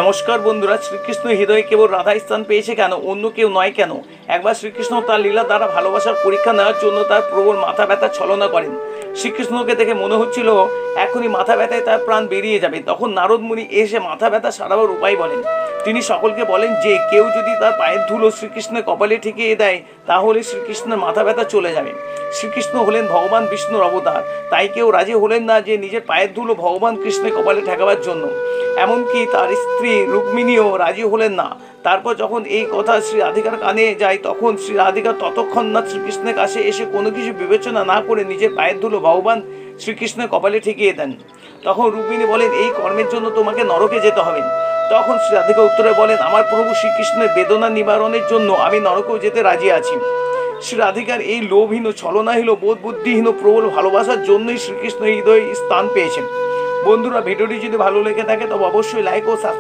নমস্কার বন্ধুরা, শ্রীকৃষ্ণ হৃদয়ে কেবল রাধা স্থান পেয়েছে কেন, অন্য কেউ নয় কেন? একবার শ্রীকৃষ্ণ তার লীলা দ্বারা ভালোবাসার পরীক্ষা নেওয়ার জন্য তার প্রবল মাথা ব্যথা ছলনা করেন। শ্রীকৃষ্ণকে দেখে মনে হচ্ছিল এখনই মাথা ব্যথায় তার প্রাণ বেরিয়ে যাবে। তখন নারদ মুনি এসে মাথা ব্যথা সারাবার উপায় বলেন। তিনি সকলকে বলেন যে কেউ যদি তার পায়ের ধুলো শ্রীকৃষ্ণের কপালে ঠেকিয়ে দেয় তাহলে শ্রীকৃষ্ণের মাথা ব্যথা চলে যাবে। শ্রীকৃষ্ণ হলেন ভগবান বিষ্ণুর অবতার, তাই কেউ রাজি হলেন না যে নিজের পায়ের ধুলো ভগবান কৃষ্ণের কপালে ঠেকাবার জন্য। এমনকি তার স্ত্রী রুক্মিণীও রাজি হলেন না। তারপর যখন এই কথা শ্রী রাধিকার কানে যায় তখন শ্রী রাধিকা ততক্ষণ না শ্রীকৃষ্ণের কাছে এসে কোনো কিছু বিবেচনা না করে নিজের পায়ের ধুলো ভগবান শ্রীকৃষ্ণের কপালে ঠেকিয়ে দেন। তখন রুক্মিণী বলেন, এই কর্মের জন্য তোমাকে নরকে যেতে হবে। তখন শ্রী রাধিকা উত্তরে বলেন, আমার প্রভু শ্রীকৃষ্ণের বেদনা নিবারণের জন্য আমি নরকেও যেতে রাজি আছি। শ্রী রাধিকার এই লোভহীন ছলনাহীন বোধ বুদ্ধিহীন প্রবল ভালোবাসার জন্যই শ্রীকৃষ্ণ হৃদয়ে স্থান পেয়েছেন। বন্ধুরা, ভিডিওটি যদি ভালো লেগে থাকে তবে অবশ্যই লাইক ও সাবস্ক্রাইব